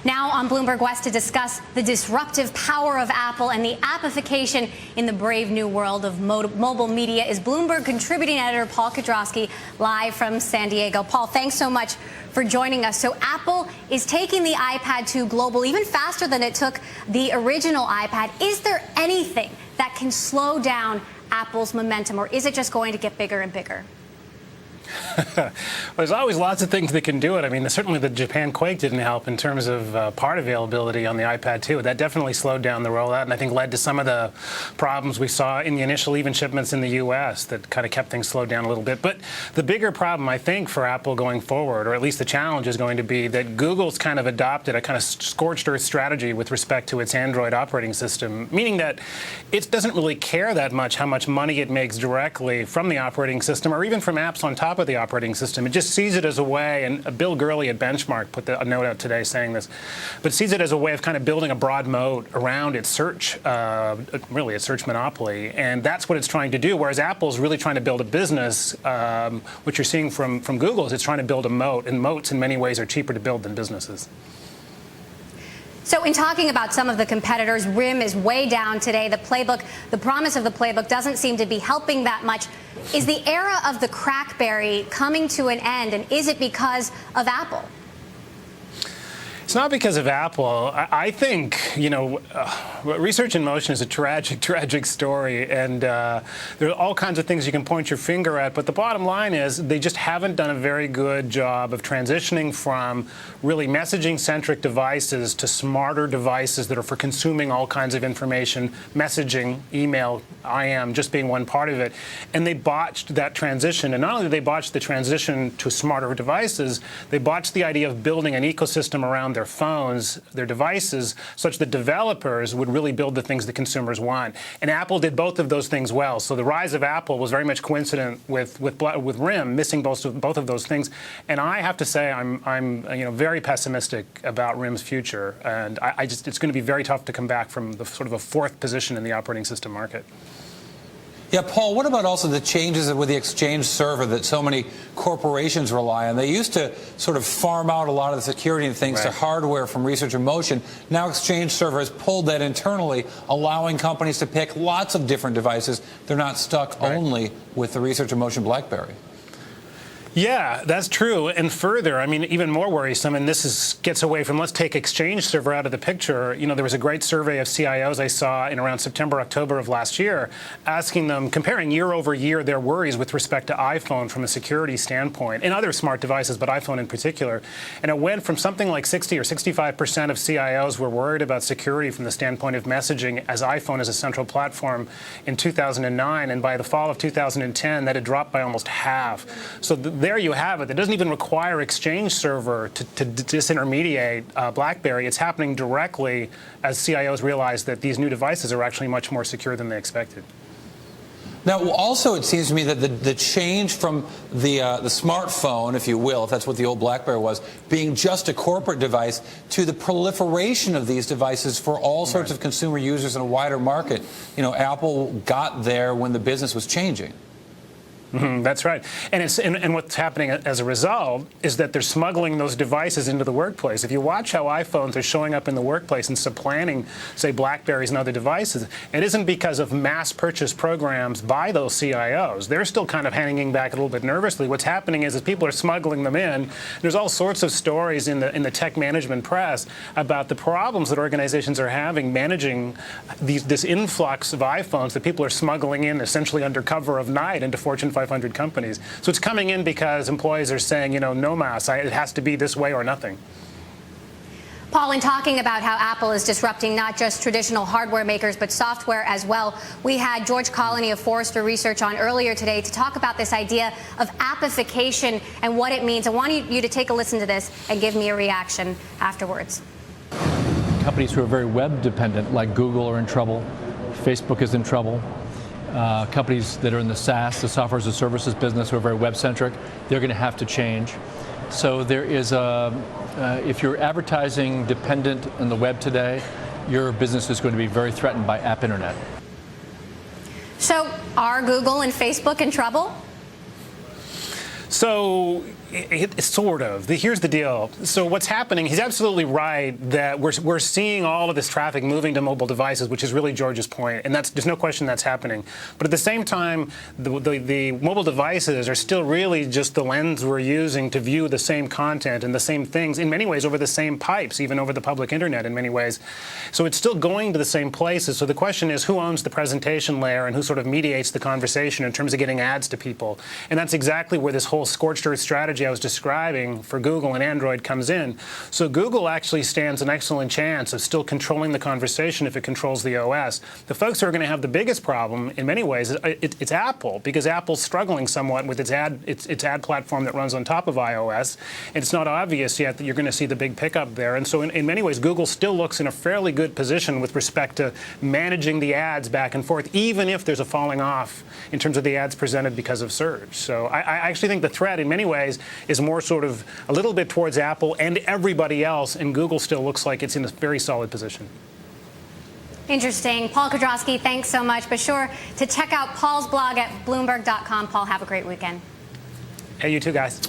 Now on Bloomberg West to discuss the disruptive power of Apple and the appification in the brave new world of mobile media is Bloomberg contributing editor Paul Kedrosky, live from San Diego. Paul, thanks so much for joining us. So Apple is taking the iPad 2 global even faster than it took the original iPad. Is there anything that can slow down Apple's momentum, or is it just going to get bigger and bigger? Well, there's always lots of things that can do it. I mean, certainly the Japan quake didn't help in terms of part availability on the iPad 2. That definitely slowed down the rollout and I think led to some of the problems we saw in the initial even shipments in the U.S. that kind of kept things slowed down a little bit. But the bigger problem, I think, for Apple going forward, or at least the challenge, is going to be that Google's kind of adopted a kind of scorched earth strategy with respect to its Android operating system, meaning that it doesn't really care that much how much money it makes directly from the operating system or even from apps on top of the operating system. It just sees it as a way, and Bill Gurley at Benchmark put a note out today saying this, but sees it as a way of kind of building a broad moat around its search, really its search monopoly, and that's what it's trying to do, whereas Apple's really trying to build a business. What you're seeing from Google is it's trying to build a moat, and moats in many ways are cheaper to build than businesses. So in talking about some of the competitors, RIM is way down today. The playbook, the promise of the playbook doesn't seem to be helping that much. Is the era of the crackberry coming to an end, and is it because of Apple? It's not because of Apple. I think, Research in Motion is a tragic, tragic story, and there are all kinds of things you can point your finger at, but the bottom line is they just haven't done a very good job of transitioning from really messaging-centric devices to smarter devices that are for consuming all kinds of information, messaging, email, IM, just being one part of it. And they botched that transition. And not only did they botch the transition to smarter devices, they botched the idea of building an ecosystem around their phones, their devices, such that developers would really build the things that consumers want. And Apple did both of those things well. So the rise of Apple was very much coincident with RIM missing both of those things. And I have to say, I'm very pessimistic about RIM's future. And it's going to be very tough to come back from the sort of a fourth position in the operating system market. Yeah, Paul, what about also the changes with the Exchange server that so many corporations rely on? They used to sort of farm out a lot of the security and things to hardware from Research in Motion. Now Exchange server has pulled that internally, allowing companies to pick lots of different devices. They're not stuck only with the Research in Motion BlackBerry. Yeah, that's true. And further, I mean, even more worrisome, and gets away from, let's take Exchange server out of the picture. There was a great survey of CIOs I saw in around September, October of last year, asking them, comparing year over year their worries with respect to iPhone from a security standpoint, and other smart devices, but iPhone in particular. And it went from something like 60 or 65% of CIOs were worried about security from the standpoint of messaging as iPhone as a central platform in 2009. And by the fall of 2010, that had dropped by almost half. So there you have it. It doesn't even require Exchange server to disintermediate BlackBerry. It's happening directly as CIOs realize that these new devices are actually much more secure than they expected. Now, also, it seems to me that the change from the smartphone, if you will, if that's what the old BlackBerry was, being just a corporate device, to the proliferation of these devices for all sorts of consumer users in a wider market. Apple got there when the business was changing. That's right. And what's happening as a result is that they're smuggling those devices into the workplace. If you watch how iPhones are showing up in the workplace and supplanting, say, BlackBerries and other devices, it isn't because of mass purchase programs by those CIOs. They're still kind of hanging back a little bit nervously. What's happening is people are smuggling them in. There's all sorts of stories in the tech management press about the problems that organizations are having managing this influx of iPhones that people are smuggling in essentially under cover of night into Fortune 500 companies. So it's coming in because employees are saying, no mas, it has to be this way or nothing. Paul, in talking about how Apple is disrupting not just traditional hardware makers, but software as well, we had George Colony of Forrester Research on earlier today to talk about this idea of appification and what it means. I want you to take a listen to this and give me a reaction afterwards. Companies who are very web dependent, like Google, are in trouble. Facebook is in trouble. Companies that are in the SaaS, the software as a services business, who are very web-centric, they're going to have to change. So there is if you're advertising dependent on the web today, your business is going to be very threatened by app internet. So are Google and Facebook in trouble? So Sort of. Here's the deal. So what's happening, he's absolutely right that we're seeing all of this traffic moving to mobile devices, which is really George's point, and there's no question that's happening. But at the same time, the mobile devices are still really just the lens we're using to view the same content and the same things, in many ways over the same pipes, even over the public internet in many ways. So it's still going to the same places. So the question is, who owns the presentation layer and who sort of mediates the conversation in terms of getting ads to people? And that's exactly where this whole scorched earth strategy I was describing for Google and Android comes in. So Google actually stands an excellent chance of still controlling the conversation if it controls the OS. The folks who are going to have the biggest problem in many ways, it's Apple, because Apple's struggling somewhat with its ad platform that runs on top of iOS. And it's not obvious yet that you're going to see the big pickup there. And so in many ways, Google still looks in a fairly good position with respect to managing the ads back and forth, even if there's a falling off in terms of the ads presented because of search. So I actually think the threat in many ways is more sort of a little bit towards Apple and everybody else, and Google still looks like it's in a very solid position. Interesting. Paul Kedrosky, thanks so much. Be sure to check out Paul's blog at Bloomberg.com. Paul, have a great weekend. Hey, you too, guys.